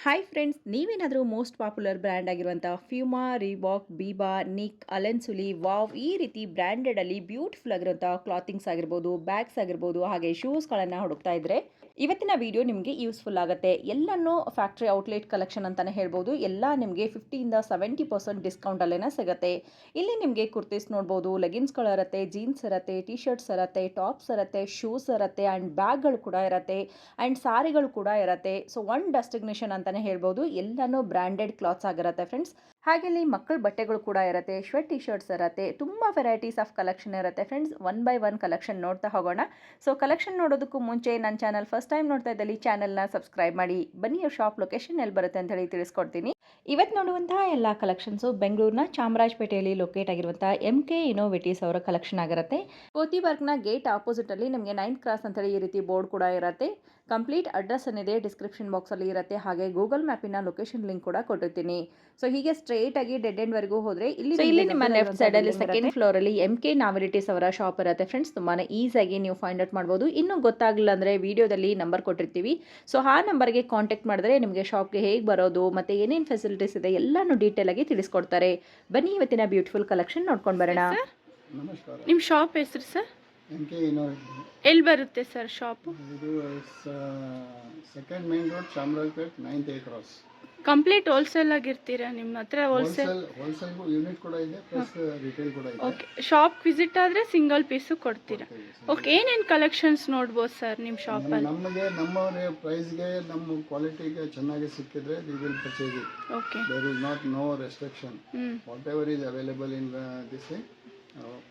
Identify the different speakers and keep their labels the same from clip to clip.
Speaker 1: Hi friends, ನೀವೇನಾದರೂ most popular brand ಆಗಿರುವಂಥ ಫ್ಯೂಮಾ, Reebok, Biba, Nick, ಅಲೆನ್ಸುಲಿ, wow ಈ ರೀತಿ ಬ್ರ್ಯಾಂಡೆಡಲ್ಲಿ ಬ್ಯೂಟಿಫುಲ್ ಆಗಿರುವಂಥ ಕ್ಲಾತಿಂಗ್ಸ್ ಆಗಿರ್ಬೋದು, ಬ್ಯಾಗ್ಸ್ ಆಗಿರ್ಬೋದು, ಹಾಗೆ ಶೂಸ್ಗಳನ್ನು ಹುಡುಕ್ತಾ ಇದ್ದರೆ ಇವತ್ತಿನ ವಿಡಿಯೋ ನಿಮಗೆ ಯೂಸ್ಫುಲ್ ಆಗುತ್ತೆ. ಎಲ್ಲನೂ ಫ್ಯಾಕ್ಟ್ರಿ ಔಟ್ಲೆಟ್ ಕಲೆಕ್ಷನ್ ಅಂತಲೇ ಹೇಳ್ಬೋದು. ಎಲ್ಲ ನಿಮಗೆ 50% ಡಿಸ್ಕೌಂಟಲ್ಲೇ ಸಿಗುತ್ತೆ. ಇಲ್ಲಿ ನಿಮಗೆ ಕುರ್ತೀಸ್ ನೋಡ್ಬೋದು, ಲೆಗಿನ್ಸ್ಗಳು ಇರುತ್ತೆ, ಜೀನ್ಸ್ ಇರುತ್ತೆ, ಟಿ ಶರ್ಟ್ಸ್ ಇರುತ್ತೆ, ಟಾಪ್ಸ್ ಇರುತ್ತೆ, ಶೂಸ್ ಇರುತ್ತೆ, ಆ್ಯಂಡ್ ಬ್ಯಾಗ್ಗಳು ಕೂಡ ಇರುತ್ತೆ, ಆ್ಯಂಡ್ ಸಾರಿಗಳು ಕೂಡ ಇರುತ್ತೆ. ಸೊ ಒನ್ ಡೆಸ್ಟಿನೇಷನ್ ಅಂತಲೇ ಹೇಳ್ಬೋದು. ಎಲ್ಲನೂ ಬ್ರ್ಯಾಂಡೆಡ್ ಕ್ಲಾತ್ಸ್ ಆಗಿರುತ್ತೆ ಫ್ರೆಂಡ್ಸ್. ಹಾಗೆ ಇಲ್ಲಿ ಮಕ್ಕಳ ಬಟ್ಟೆಗಳು ಕೂಡ ಇರುತ್ತೆ, ಶರ್ಟ್ ಟಿ ಶರ್ಟ್ಸ್ ಇರುತ್ತೆ, ತುಂಬ ವೆರೈಟೀಸ್ ಆಫ್ ಕಲೆಕ್ಷನ್ ಇರುತ್ತೆ friends. One by one collection ನೋಡ್ತಾ ಹೋಗೋಣ. ಸೊ ಕಲೆಕ್ಷನ್ ನೋಡೋದಕ್ಕೂ ಮುಂಚೆ ನನ್ನ ಚಾನಲ್ ಫಸ್ಟ್ ಟೈಮ್ ನೋಡ್ತಾ ಇದ್ದಲ್ಲಿ ಚಾನಲ್ನ ಸಬ್ಸ್ಕ್ರೈಬ್ ಮಾಡಿ. ಬನ್ನಿ, ಶಾಪ್ ಲೊಕೇಶನ್ ಎಲ್ಲಿ ಬರುತ್ತೆ ಅಂತ ಹೇಳಿ ತಿಳಿಸ್ಕೊಡ್ತೀನಿ. ಇವತ್ತು ನೋಡುವಂತಹ ಎಲ್ಲ ಕಲೆಕ್ಷನ್ಸು ಬೆಂಗಳೂರಿನ ಚಾಮರಾಜಪೇಟೆಯಲ್ಲಿ ಲೊಕೇಟ್ ಆಗಿರುವಂಥ ಕೆ ಇನೋವೇಟಿವ್ಸ್ ಅವರ ಕಲೆಕ್ಷನ್ ಆಗಿರುತ್ತೆ. ಕೋತಿ ವರ್ಕ್ನ ಗೇಟ್ ಆಪೋಸಿಟಲ್ಲಿ ನಿಮಗೆ 9th ಕ್ರಾಸ್ ಅಂತೇಳಿ ಈ ರೀತಿ ಬೋರ್ಡ್ ಕೂಡ ಇರುತ್ತೆ. ಕಂಪ್ಲೀಟ್ ಅಡ್ರೆಸ್ ಏನಿದೆ ಡಿಸ್ಕ್ರಿಪ್ಷನ್ ಬಾಕ್ಸಲ್ಲಿ ಇರುತ್ತೆ. ಹಾಗೆ ಗೂಗಲ್ ಮ್ಯಾಪಿನ ಲೊಕೇಶನ್ ಲಿಂಕ್ ಕೂಡ ಕೊಟ್ಟಿರ್ತೀನಿ. ಸೊ ಹೀಗೆ ಸ್ಟ್ರೇಟ್ ಆಗಿ ಡೆಡ್ ಎಂಡ್ ವರೆಗೂ ಹೋದ್ರೆ ಇಲ್ಲಿ ನಿಮ್ಮ ಲೆಫ್ಟ್ ಸೈಡಲ್ಲಿ ಸೆಕೆಂಡ್ ಫ್ಲೋರಲ್ಲಿ ಕೆ ನಾವಿಲಿಟೀಸ್ ಅವರ ಶಾಪ್ ಇರುತ್ತೆ ಫ್ರೆಂಡ್ಸ್. ತುಂಬಾನೇ ಈಸಿಯಾಗಿ ನೀವು ಫೈಂಡ್ ಔಟ್ ಮಾಡ್ಬೋದು. ಇನ್ನೂ ಗೊತ್ತಾಗಲಿಲ್ಲ ಅಂದರೆ ವಿಡಿಯೋದಲ್ಲಿ ನಂಬರ್ ಕೊಟ್ಟಿರ್ತೀವಿ. ಸೊ ಆ ನಂಬರ್ಗೆ ಕಾಂಟ್ಯಾಕ್ಟ್ ಮಾಡಿದ್ರೆ ನಿಮಗೆ ಶಾಪ್ಗೆ ಹೇಗೆ ಬರೋದು ಮತ್ತು ಏನೇನು ಫೆಸಿಲಿಟೀಸ್ ಇದೆ ಎಲ್ಲಾನು ಡೀಟೇಲ್ ಆಗಿ ತಿಳಿಸ್ಕೊಡ್ತಾರೆ. ಬನ್ನಿ, ಇವತ್ತಿನ ಬ್ಯೂಟಿಫುಲ್ ಕಲೆಕ್ಷನ್ ನೋಡ್ಕೊಂಡು ಬರೋಣ.
Speaker 2: ನಮಸ್ಕಾರ.
Speaker 3: ನಿಮ್ಮ ಶಾಪ್ ಹೆಸರು ಸರ್?
Speaker 2: K Innovates.
Speaker 3: ಎಲ್ಲಿ ಬರುತ್ತೆ ಸರ್ ಶಾಪು?
Speaker 2: ಇದು second main road, Chamarajpet, 9th A cross.
Speaker 3: Complete wholesale ಆಗಿರ್ತೀರಾ ನಿಮ್ಮ ಹತ್ರ? ಹೋಲ್ಸೇಲ್
Speaker 2: ಯೂನಿಟ್ ಕೂಡ ಇದೆ, ಪ್ಲಸ್ ರಿಟೇಲ್ ಕೂಡ ಇದೆ.
Speaker 3: ಓಕೆ, ಶಾಪ್ ವಿಸಿಟ್ ಆದರೆ ಸಿಂಗಲ್ ಪೀಸು ಕೊಡ್ತೀರಾ? ಓಕೆ, ಏನೇನು ಕಲೆಕ್ಷನ್ಸ್ ನೋಡ್ಬೋದು ಸರ್ ನಿಮ್ಮ ಶಾಪಲ್ಲಿ?
Speaker 2: ನಮಗೆ ನಮ್ಮ ಪ್ರೈಸ್ಗೆ, ನಮ್ಮ ಕ್ವಾಲಿಟಿಗೆ ಚೆನ್ನಾಗಿ ಸಿಕ್ಕಿದ್ರೆ we will purchase it.
Speaker 3: Okay,
Speaker 2: there is not no restriction. Whatever is available in this thing,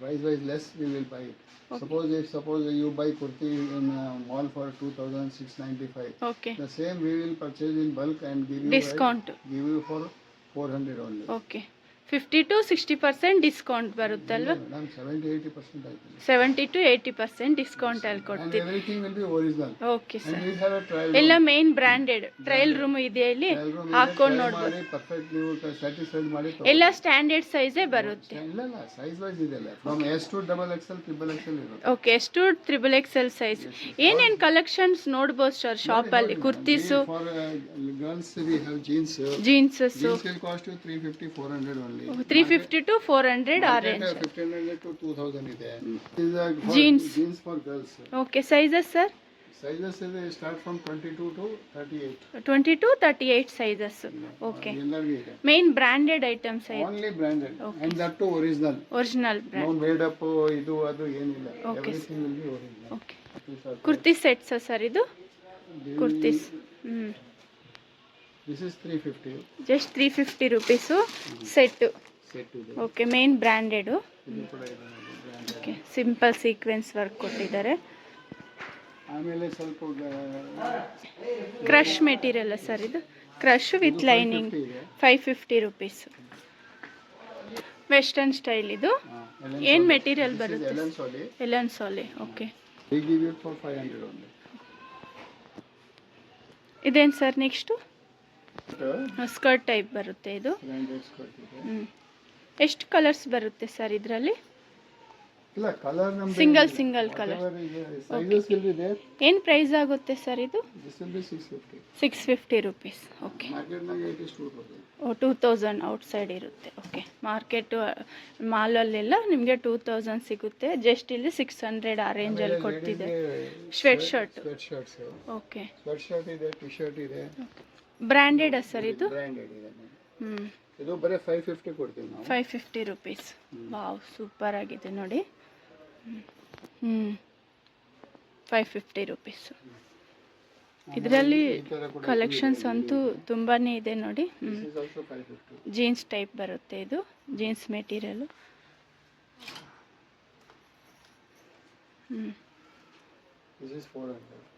Speaker 2: price wise less we will buy it. Okay. Suppose you buy kurti in mall for 2695.
Speaker 3: Okay.
Speaker 2: The same we will purchase in bulk and give you
Speaker 3: discount.
Speaker 2: Give you for 400 only.
Speaker 3: Okay. 50 to 60% discount ಬರುತ್ತಲ್ವಾ?
Speaker 2: Madam, 70-80% ಆಯ್ತು.
Speaker 3: 70 to 80% discount ಅಲ್ಲಿ ಕೊಡ್ತೀವಿ.
Speaker 2: And everything will be original.
Speaker 3: Okay sir.
Speaker 2: And we have a trial
Speaker 3: ಎಲ್ಲ main branded trial room ಇದೆ ಇಲ್ಲಿ, ಹಾಕೊಂಡು ನೋಡ್ಬೋದು.
Speaker 2: Perfect ನೀವು ಸ್ಯಾಟಿಸ್ಫೈಡ್ ಮಾಡಿ.
Speaker 3: ಎಲ್ಲ ಸ್ಟ್ಯಾಂಡರ್ಡ್ ಸೈಜೇ ಬರುತ್ತೆ.
Speaker 2: ಇಲ್ಲ ಸೈಜ್ ವೈಸ್ ಇದೆ, from S to XXL, XXL ಇರುತ್ತೆ.
Speaker 3: Okay, S to XXL size. ಏನೇನು ಕಲೆಕ್ಷನ್ಸ್ ನೋಡ್ಬೋದು ಸರ್ ಶಾಪಲ್ಲಿ? Kurtis,
Speaker 2: girls we have jeans.
Speaker 3: Jeans
Speaker 2: will cost you 350-400 only.
Speaker 3: 350 to 400 ಆ ರೇಂಜ್.
Speaker 2: 1500 to 2000 ಇದೆ.
Speaker 3: Jeans
Speaker 2: for girls.
Speaker 3: Okay, sizes sir?
Speaker 2: Sizes start from 22 to 38.
Speaker 3: 20 to 38 sizes. Okay, main branded items ಇದೆ.
Speaker 2: Only branded. And that too original.
Speaker 3: Original brand.
Speaker 2: No made up ಇದು ಅದು ಏನಿಲ್ಲ. Everything will be original.
Speaker 3: Okay, kurti sets sir ಇದು? Kurtis.
Speaker 2: This is 350.
Speaker 3: Just 350 rupees set.
Speaker 2: Set ಇದೆ.
Speaker 3: Okay, main branded. Okay, simple sequence work ಕೊಟ್ಟಿದ್ದಾರೆ.
Speaker 2: ಆಮೇಲೆ ಸ್ವಲ್ಪ
Speaker 3: crush material sir ಇದು? Crush with lining 550 rupees. Western style ಇದು. ಏನು ಮೆಟೀರಿಯಲ್ ಬರುತ್ತೆ? Allen Solly. Okay,
Speaker 2: we give it for 500 only.
Speaker 3: ಇದೇನು sir next? Skirt type ಬರುತ್ತೆ ಇದು. ಎಷ್ಟು ಕಲರ್ಸ್ ಬರುತ್ತೆ ಸರ್ ಇದರಲ್ಲಿ?
Speaker 2: ಇಲ್ಲ, ಕಲರ್ ನಮಗೆ
Speaker 3: single colour.
Speaker 2: Sizes will be there.
Speaker 3: ಏನು ಪ್ರೈಸ್ ಆಗುತ್ತೆ ಸರ್ ಇದು?
Speaker 2: This will be 650.
Speaker 3: 650 rupees. Okay,
Speaker 2: market ನಾಗೆ it is 2000.
Speaker 3: 2000 ಔಟ್ಸೈಡ್ ಇರುತ್ತೆ. ಓಕೆ, ಮಾರ್ಕೆಟು ಮಾಲಲ್ಲೆಲ್ಲ ನಿಮಗೆ 2000 ಸಿಗುತ್ತೆ. ಜಸ್ಟ್ ಇಲ್ಲಿ 600 ಆ ರೇಂಜಲ್ಲಿ ಕೊಡ್ತಿದೆ. Sweat shirt. Okay,
Speaker 2: sweat shirt ಇದೆ, ಟಿ ಶರ್ಟ್ ಇದೆ.
Speaker 3: ಬ್ರ್ಯಾಂಡೆಡ್ ಸರ್ ಇದು?
Speaker 2: ಬ್ರ್ಯಾಂಡೆಡ್ ಇದೆ. ಇದು ಬರೀ 550 ಕೊಡ್ತೀವಿ ನಾವು.
Speaker 3: 550 ರುಪೀಸ್. ವಾವ್, ಸೂಪರ್ ಆಗಿದೆ ನೋಡಿ. 550 ರುಪೀಸ್. ಇದರಲ್ಲಿ ಕಲೆಕ್ಷನ್ಸ್ ಅಂತೂ ತುಂಬಾ ಇದೆ ನೋಡಿ. ಜೀನ್ಸ್ ಟೈಪ್ ಬರುತ್ತೆ ಇದು, ಜೀನ್ಸ್ ಮೆಟೀರಿಯಲು.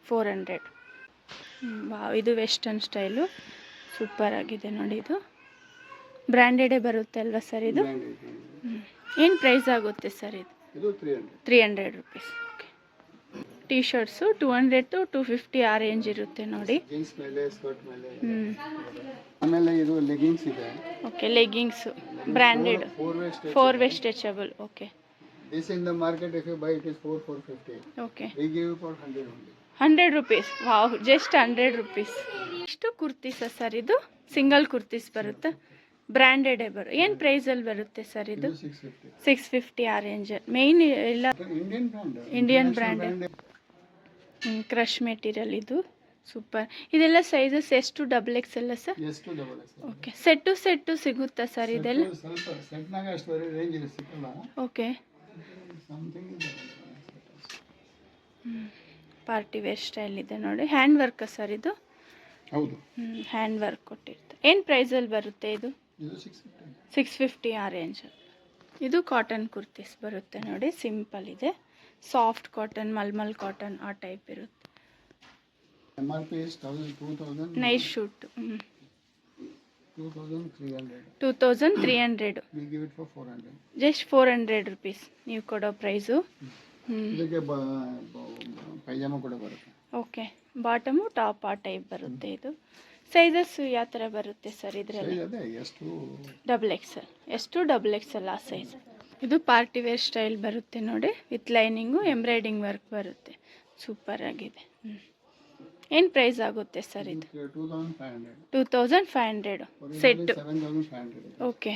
Speaker 3: 400. ವಾವ್, ಇದು ವೆಸ್ಟರ್ನ್ ಸ್ಟೈಲು. ಸೂಪರ್ ಆಗಿದೆ ನೋಡಿ. ಇದು ಬ್ರ್ಯಾಂಡೆಡೇ ಬರುತ್ತೆ ಅಲ್ವಾ ಸರ್ ಇದು? ಏನು ಪ್ರೈಸ್ ಆಗುತ್ತೆ ಸರ್ ಇದು? 300 rupees. Okay, T shirts 200 to 250 ಆ ರೇಂಜ್ ಇರುತ್ತೆ ನೋಡಿ.
Speaker 2: ಜೀನ್ಸ್ ಮೇಲೆ, ಸ್ಕರ್ಟ್ ಮೇಲೆ. ಆಮೇಲೆ ಇದು ಲೆಗಿಂಗ್ಸ್ ಇದೆ.
Speaker 3: Okay, leggings branded 4 way stretchable. Okay,
Speaker 2: this in the market if you buy it is 450.
Speaker 3: Okay,
Speaker 2: we give you for 100 only.
Speaker 3: 100 rupees. Wow, just 100 rupees. ಇಷ್ಟು ಕುರ್ತೀಸ sir ಇದು? ಸಿಂಗಲ್ ಕುರ್ತೀಸ್ ಬರುತ್ತೆ, ಬ್ರ್ಯಾಂಡೆಡೇ ಏನು ಪ್ರೈಸಲ್ಲಿ ಬರುತ್ತೆ ಸರ್ ಇದು? 650 ಆ ರೇಂಜ್. ಮೇಯ್ನ್ ಎಲ್ಲ ಇಂಡಿಯನ್ ಬ್ರ್ಯಾಂಡ್. ಕ್ರಶ್ ಮೆಟೀರಿಯಲ್ ಇದು ಸೂಪರ್. ಇದೆಲ್ಲ ಸೈಜಸ್ ಎಷ್ಟು? ಡಬಲ್ ಎಕ್ಸ್ ಎಲ್ಲ ಸರ್? ಓಕೆ. ಸೆಟ್ಟು ಸಿಗುತ್ತಾ ಸರ್ ಇದೆಲ್ಲ? ಓಕೆ. ಪಾರ್ಟಿ ವೇರ್ ಸ್ಟೈಲ್ ಇದೆ ನೋಡಿ. ಹ್ಯಾಂಡ್ ವರ್ಕ್ ಸರ್ ಇದು?
Speaker 2: ಹೌದು,
Speaker 3: ಹ್ಯಾಂಡ್ ವರ್ಕ್ ಕೊಟ್ಟಿರ್ತಾರೆ. ಏನು ಪ್ರೈಸಲ್ಲಿ ಬರುತ್ತೆ ಇದು? 650 ಆ ರೇಂಜ್. ಇದು ಕಾಟನ್ ಕುರ್ತೀಸ್ ಬರುತ್ತೆ ನೋಡಿ, ಸಿಂಪಲ್ ಇದೆ. ಸಾಫ್ಟ್ ಕಾಟನ್, ಮಲ್ಮಲ್ ಕಾಟನ್ ಆ ಟೈಪ್ ಇರುತ್ತೆ.
Speaker 2: MRP is 2000.
Speaker 3: Nice shoot.
Speaker 2: 2300. We give it for 400.
Speaker 3: Just 400 rupees ನೀವು ಕೊಡೋ ಪ್ರೈಸು.
Speaker 2: ಇದಕ್ಕೆ ಪೈಜಾಮ ಕೂಡ ಬರುತ್ತೆ.
Speaker 3: ಓಕೆ. ಬಾಟಮು ಟಾಪ್ ಆ ಟೈಪ್ ಬರುತ್ತೆ. ಇದು ಸೈಜಸ್ ಯಾವ ಥರ ಬರುತ್ತೆ ಸರ್ ಇದರಲ್ಲಿ? Double XL. ಎಷ್ಟು? ಡಬಲ್ ಎಕ್ಸೆಲ್ ಆ ಸೈಜ್. ಇದು ಪಾರ್ಟಿ ವೇರ್ ಸ್ಟೈಲ್ ಬರುತ್ತೆ ನೋಡಿ, ವಿತ್ ಲೈನಿಂಗು, ಎಂಬ್ರಾಯ್ಡಿಂಗ್ ವರ್ಕ್ ಬರುತ್ತೆ. ಸೂಪರ್ ಆಗಿದೆ. ಏನು ಪ್ರೈಸ್ ಆಗುತ್ತೆ ಸರ್ ಇದು? 2500 ಸೆಟ್ಟು. ಓಕೆ.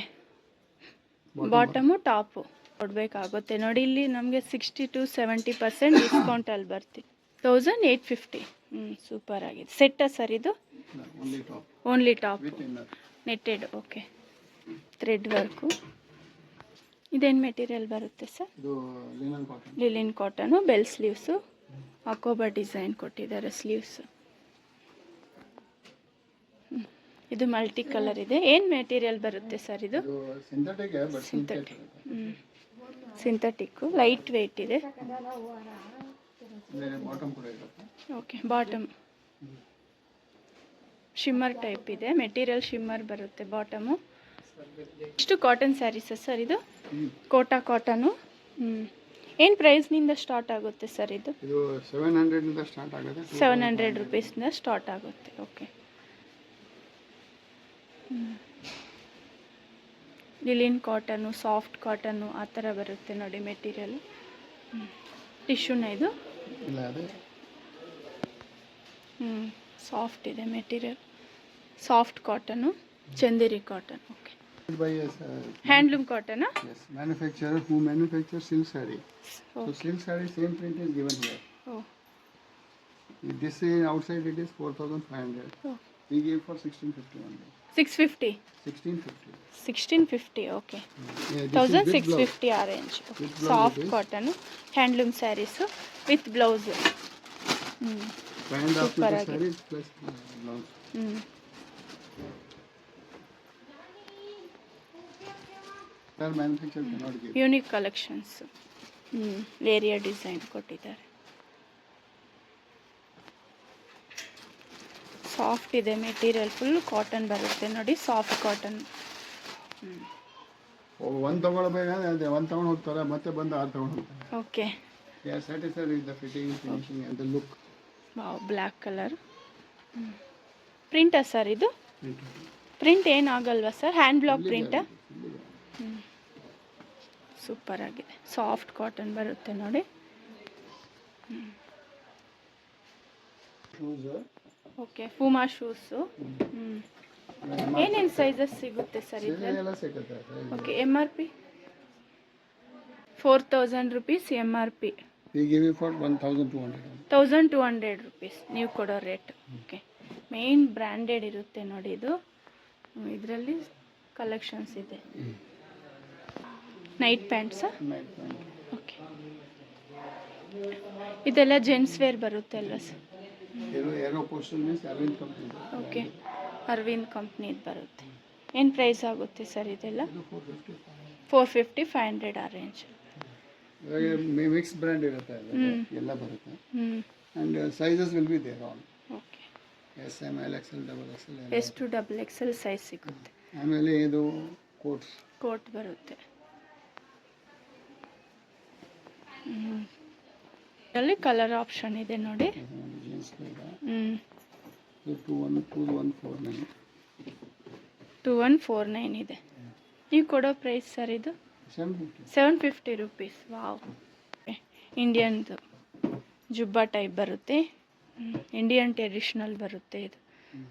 Speaker 3: ಬಾಟಮು ಟಾಪು ಕೊಡಬೇಕಾಗುತ್ತೆ ನೋಡಿ. ಇಲ್ಲಿ ನಮಗೆ 60 to 70% ಡಿಸ್ಕೌಂಟಲ್ಲಿ ಬರ್ತೀವಿ. 1850. ಸೂಪರ್ ಆಗಿದೆ. ಸೆಟ್ಟಾ ಸರ್ ಇದು? Only top netted. Okay. Thread work. ಇದೇನು ಮೆಟೀರಿಯಲ್ ಬರುತ್ತೆ sir? ಲಿಲಿನ್ cotton. Bell sleeves, ಅಕೋಬಾ design ಕೊಟ್ಟಿದ್ದಾರೆ ಸ್ಲೀವ್ಸ್. ಇದು ಮಲ್ಟಿ ಕಲರ್ ಇದೆ. ಏನು ಮೆಟೀರಿಯಲ್ ಬರುತ್ತೆ ಸರ್ ಇದು? ಸಿಂಥೆಟಿಕ್ಕು. ಲೈಟ್ ವೆಯ್ಟ್ ಇದೆ. ಓಕೆ. ಬಾಟಮ್ ಶಿಮ್ಮರ್ ಟೈಪ್ ಇದೆ. ಮೆಟೀರಿಯಲ್ ಶಿಮ್ಮರ್ ಬರುತ್ತೆ ಬಾಟಮು. ಇಷ್ಟು ಕಾಟನ್ ಸ್ಯಾರೀಸಾ ಸರ್ ಇದು? ಕೋಟಾ ಕಾಟನು. ಏನು ಪ್ರೈಸ್ನಿಂದ ಸ್ಟಾರ್ಟ್ ಆಗುತ್ತೆ ಸರ್ ಇದು? 700 ರುಪೀಸ್ನಿಂದ ಸ್ಟಾರ್ಟ್ ಆಗುತ್ತೆ. ಓಕೆ. ಲಿಲಿನ್ ಕಾಟನು, ಸಾಫ್ಟ್ ಕಾಟನು ಆ ಥರ ಬರುತ್ತೆ ನೋಡಿ ಮೆಟೀರಿಯಲ್. ಟಿಶ್ಯೂನ ಇದು? ಸಾಫ್ಟ್ ಇದೆ material. Soft cotton, Chanderi cotton. Okay. Handloom ಕಾಟನಾ?
Speaker 2: Yes, manufacturer who manufactures silk saree. So silk saree same print is given here.
Speaker 3: Oh.
Speaker 2: This is outside it is 4500.
Speaker 3: Oh.
Speaker 2: We give for 1650 only.
Speaker 3: 650.
Speaker 2: 1650.
Speaker 3: 1650. Okay.
Speaker 2: Yeah,
Speaker 3: 1650 ಆ range. Soft cotton handloom saris with blouse.
Speaker 2: Super ಆಗಿದೆ.
Speaker 3: Unique collections. Leheriya design ಕೊಟ್ಟಿದ್ದಾರೆ. Soft ಇದೆ material. Full cotton ಬರುತ್ತೆ ನೋಡಿ, soft cotton.
Speaker 2: ಒಂದು ತಗೊಳ್ಬೇಕಾದ್ರೆ ಒಂದು ತಗೊಂಡು ಹೋಗ್ತಾರೆ, ಮತ್ತೆ ಬಂದು 6 ತಗೊಂಡು ಹೋಗ್ತಾರೆ.
Speaker 3: Okay.
Speaker 2: Satisfied with the fitting, finishing and the look.
Speaker 3: Wow, black colour. ಪ್ರಿಂಟಾ ಸರ್ ಇದು? ಪ್ರಿಂಟ್ ಏನಾಗಲ್ವಾ ಸರ್? ಹ್ಯಾಂಡ್ ಬ್ಲಾಕ್ ಪ್ರಿಂಟಾ? ಸೂಪರ್ ಆಗಿದೆ. ಸಾಫ್ಟ್ ಕಾಟನ್ ಬರುತ್ತೆ ನೋಡಿ. ಓಕೆ. Puma shoes. ಏನೇನು ಸೈಜಸ್ ಸಿಗುತ್ತೆ ಸರ್ ಇದರಲ್ಲಿ? Okay. MRP 4000 rupees. MRP 1200 rupees ನೀವು ಕೊಡೋ ರೇಟ್. ಓಕೆ. ಮೇನ್ ಬ್ರ್ಯಾಂಡೆಡ್ ಇರುತ್ತೆ ನೋಡಿ ಇದು. ಇದರಲ್ಲಿ ಕಲೆಕ್ಷನ್ಸ್ ಇದೆ. ನೈಟ್ ಪ್ಯಾಂಟ್ಸಾ? ಓಕೆ. ಇದೆಲ್ಲ ಜೆಂಟ್ಸ್ ವೇರ್ ಬರುತ್ತೆ ಅಲ್ವಾ ಸರ್? ಓಕೆ. ಅರವಿಂದ್ ಕಂಪ್ನಿದು ಬರುತ್ತೆ. ಏನು ಪ್ರೈಸ್ ಆಗುತ್ತೆ ಸರ್ ಇದೆಲ್ಲ? 450, 500 ಆ ರೇಂಜ್.
Speaker 2: ಮಿಕ್ಸ್ ಬ್ರ್ಯಾಂಡ್ ಇರುತ್ತೆ, ಎಲ್ಲ ಬರುತ್ತೆ. And sizes will be there all.
Speaker 3: Okay.
Speaker 2: S, M, L, XL, XXL.
Speaker 3: S to XXL size ಸಿಗುತ್ತೆ.
Speaker 2: ಆಮೇಲೆ ಇದು
Speaker 3: ಕೋಟ್ ಬರುತ್ತೆ. ಅಲ್ಲಿ ಕಲರ್ ಆಪ್ಷನ್ ಇದೆ ನೋಡಿ. 2149 ಇದೆ. ನೀವು ಕೊಡೋ ಪ್ರೈಸ್ ಸರ್ ಇದು? 750 ರುಪೀಸ್. ವಾವ್. ಇಂಡಿಯನ್ದು ಜುಬ್ಬಾ ಟೈಪ್ ಬರುತ್ತೆ. ಇಂಡಿಯನ್ ಟ್ರೆಡಿಷನಲ್ ಬರುತ್ತೆ ಇದು.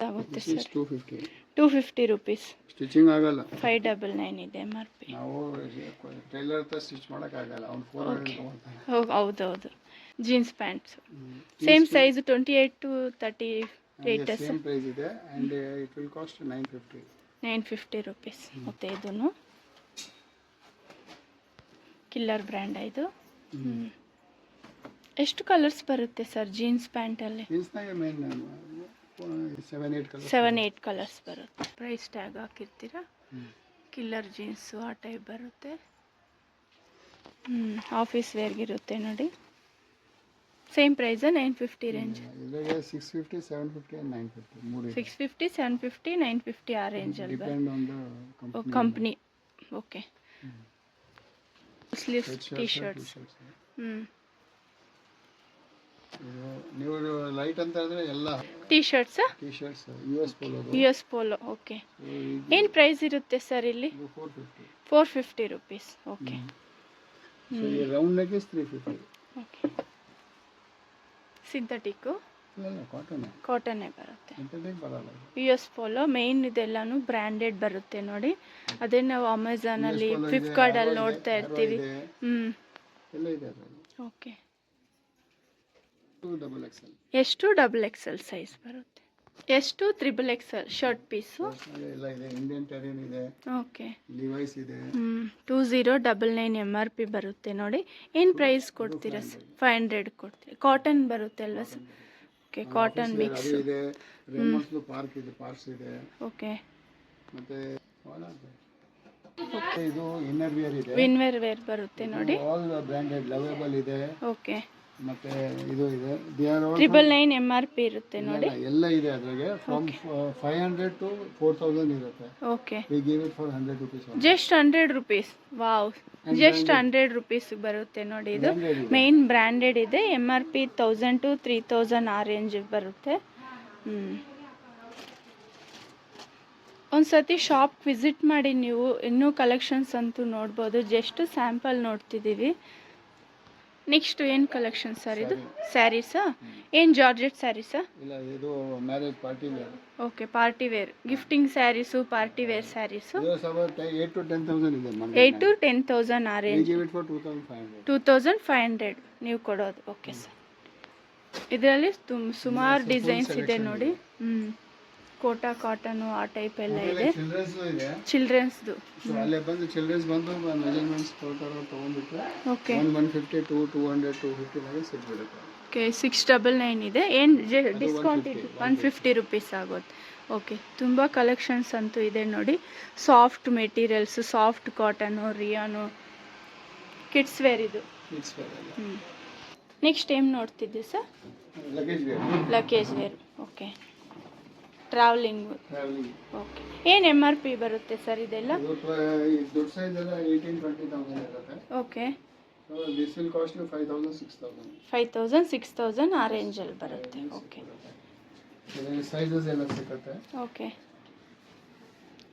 Speaker 3: ಆಗುತ್ತೆ
Speaker 2: This is
Speaker 3: sir
Speaker 2: 250.
Speaker 3: 250 rupees.
Speaker 2: Stitching ಆಗಲ್ಲ.
Speaker 3: 599 ಇದೆ MRP.
Speaker 2: ನಾವು ಟೈಲರ್ ಹತ್ರ ಸ್ಟಿಚ್ ಮಾಡೋಕ್ಕಾಗಲ್ಲ, ಅವ್ನು 400 ತೊಗೊಳ್ತಾನೆ.
Speaker 3: ಹೌದೌದು. Jeans pants same size 28 to 38
Speaker 2: same price ಇದೆ and it will cost 950.
Speaker 3: 950 rupees. ಮತ್ತು ಇದನ್ನು ಕಿಲ್ಲರ್ ಬ್ರ್ಯಾಂಡ್ ಇದು. ಎಷ್ಟು ಕಲರ್ಸ್ ಬರುತ್ತೆ ಸರ್ ಜೀನ್ಸ್ ಪ್ಯಾಂಟಲ್ಲಿ?
Speaker 2: ಜೀನ್ಸ್ನಾಗೆ ಮೇನ್ 7-8 ಕಲರ್ಸ್.
Speaker 3: 7-8 ಕಲರ್ಸ್ ಬರುತ್ತೆ. ಪ್ರೈಸ್ ಟ್ಯಾಗ್ ಹಾಕಿರ್ತೀರಾ. ಕಿಲ್ಲರ್ ಜೀನ್ಸು ಆ ಟೈಪ್ ಬರುತ್ತೆ. ಆಫೀಸ್ ವೇರ್ಗಿರುತ್ತೆ ನೋಡಿ. Same price 950 range.
Speaker 2: ಇದ್ರಾಗೆ 650, 750 and 950 ಮೂರು ಇದೆ.
Speaker 3: 650, 750, 950 ಆ ರೇಂಜಲ್ಲಿ
Speaker 2: depend on the
Speaker 3: company. Okay. Sleeves T shirts.
Speaker 2: ನೀವು ಲೈಟ್ ಅಂತ ಹೇಳಿದ್ರೆ ಎಲ್ಲ
Speaker 3: T shirts US Polo. Okay. ಏನು ಪ್ರೈಸ್ ಇರುತ್ತೆ ಸರ್ ಇಲ್ಲಿ? 450 rupees. Okay.
Speaker 2: Round neck is 350.
Speaker 3: Okay. ಸಿಂಥೆಟಿಕ್ಕು ಕಾಟನ್ನೇ ಬರುತ್ತೆ. US ಪೋಲೋ ಮೇನ್ ಇದೆಲ್ಲನೂ ಬ್ರ್ಯಾಂಡೆಡ್ ಬರುತ್ತೆ ನೋಡಿ. ಅದೇ ನಾವು ಅಮೆಝಾನಲ್ಲಿ ಫ್ಲಿಪ್ಕಾರ್ಟಲ್ಲಿ ನೋಡ್ತಾ ಇರ್ತೀವಿ. ಓಕೆ. ಎಷ್ಟು XXL ಸೈಜ್ ಬರುತ್ತೆ? ಎಷ್ಟು XXL ಶರ್ಟ್ ಪೀಸು?
Speaker 2: ಇಂಡಿಯನ್ ಟೆರಿಯನ್ ಇದೆ.
Speaker 3: ಓಕೆ.
Speaker 2: ಲಿವೈಸ್ ಇದೆ.
Speaker 3: 2099 MRP ಬರುತ್ತೆ ನೋಡಿ. ಏನು ಪ್ರೈಸ್ ಕೊಡ್ತೀರಾ ಸರ್? 500 ಕೊಡ್ತೀರಾ. ಕಾಟನ್ ಬರುತ್ತೆ ಅಲ್ವಾ ಸರ್? ಓಕೆ. ಕಾಟನ್ ಮಿಕ್ಸ್
Speaker 2: ಇದೆ. ರೇಮಂಡ್ಸ್ ಪಾರ್ಕ್ ಇದೆ, ಪಾರ್ಕ್ಸ್ ಇದೆ.
Speaker 3: ಓಕೆ.
Speaker 2: ಮತ್ತೆ ಇದು ಇನ್ನರ್ ವೇರ್ ಇದೆ.
Speaker 3: ವಿನ್ವೇರ್ ವೇರ್ ಬರುತ್ತೆ ನೋಡಿ.
Speaker 2: ಆಲ್ ಬ್ರಾಂಡೆಡ್ ಲವೇಬಲ್ ಇದೆ.
Speaker 3: ಓಕೆ.
Speaker 2: ಮತ್ತೆ ಇದು ಇದೆ. ದೇ ಆರ್
Speaker 3: 999 MRP ಇರುತ್ತೆ ನೋಡಿ.
Speaker 2: ಎಲ್ಲ ಇದೆ ಅದರಾಗೆ. ಫ್ರಮ್ 500 to 4000 ಇರುತ್ತೆ.
Speaker 3: Okay.
Speaker 2: We give it for 100 rupees.
Speaker 3: Just 100 rupees. Wow. Just 100 rupees ಬರುತ್ತೆ ನೋಡಿ. ಇದು ಮೇನ್ ಬ್ರ್ಯಾಂಡೆಡ್ ಇದೆ. MRP 1000 to 3000 ಆ ರೇಂಜ್ ಬರುತ್ತೆ. ಒಂದ್ಸತಿ ಶಾಪ್ ವಿಸಿಟ್ ಮಾಡಿ ನೀವು ಇನ್ನೂ ಕಲೆಕ್ಷನ್ಸ್ ಅಂತೂ ನೋಡ್ಬೋದು. ಜಸ್ಟ್ ಸ್ಯಾಂಪಲ್ ನೋಡ್ತಿದ್ದೀವಿ. ನೆಕ್ಸ್ಟ್ ಏನು ಕಲೆಕ್ಷನ್ ಸರ್ ಇದು? ಸ್ಯಾರೀಸಾ? ಏನು ಜಾರ್ಜೆಟ್ ಸ್ಯಾರೀಸಾ?
Speaker 2: ಇಲ್ಲ, ಇದು marriage party wear.
Speaker 3: Okay. Party wear gifting saris, party wear saris.
Speaker 2: 8 to 10,000 ಇದೆ.
Speaker 3: 8 to 10,000 ಆ ರೇಂಜ್. 2500 ನೀವು ಕೊಡೋದು. Okay sir. ಇದರಲ್ಲಿ ಸುಮಾರು ಡಿಸೈನ್ಸ್ ಇದೆ ನೋಡಿ. ಕೋಟಾ ಕಾಟನು ಆ ಟೈಪ್ ಎಲ್ಲ ಇದೆ. ಚಿಲ್ಡ್ರನ್ಸ್ದು
Speaker 2: ಅಲ್ಲೇ ಬಂದು ಚಿಲ್ಡ್ರನ್ಸ್ ಬಂದು ಮೆಜರ್ಮೆಂಟ್ಸ್ ತಗೊಂಡ್ಬಿಟ್ಟು
Speaker 3: ಓಕೆ.
Speaker 2: 150 to 200, 250 ಸಿಗ್ಬಿಡುತ್ತೆ.
Speaker 3: ಓಕೆ. 699 ಇದೆ. ಏನು ಡಿಸ್ಕೌಂಟ್ ಇದೆ? 150 ರುಪೀಸ್ ಆಗುತ್ತೆ. ಓಕೆ. ತುಂಬ ಕಲೆಕ್ಷನ್ಸ್ ಅಂತೂ ಇದೆ ನೋಡಿ. Soft materials, soft cotton, rayon, kids wear ಇದು. ನೆಕ್ಸ್ಟ್ ಏನು ನೋಡ್ತಿದ್ದೆ sir? Luggage wear. Okay. Travelling. Okay. ಏನು MRP ಬರುತ್ತೆ ಸರ್ ಇದೆಲ್ಲ?
Speaker 2: ದೊಡ್ಡ ಸೈಜ್ ಎಲ್ಲ 18-20,000 ಇರುತ್ತೆ.
Speaker 3: ಓಕೆ.
Speaker 2: This will cost 5,000-6,000.
Speaker 3: 5,000-6,000 ಆ ರೇಂಜಲ್ಲಿ ಬರುತ್ತೆ. ಓಕೆ.
Speaker 2: ಸೈಜಸ್ ಎಲ್ಲ ಸಿಗುತ್ತೆ.
Speaker 3: ಓಕೆ.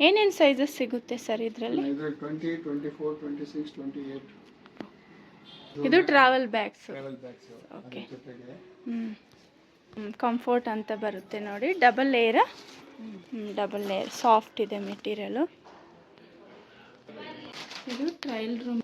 Speaker 3: ಏನೇನು ಸೈಜಸ್ ಸಿಗುತ್ತೆ ಸರ್ ಇದರಲ್ಲಿ?
Speaker 2: 20, 24, 26, 28.
Speaker 3: ಇದು ಟ್ರಾವೆಲ್ ಬ್ಯಾಗ್ಸ್.
Speaker 2: ಓಕೆ.
Speaker 3: ಕಂಫರ್ಟ್ ಅಂತ ಬರುತ್ತೆ ನೋಡಿ. ಡಬಲ್ ಲೇಯರ್ ಸಾಫ್ಟ್ ಇದೆ ಮೆಟೀರಿಯಲು. ಇದು ಟ್ರಯಲ್ ರೂಮ್.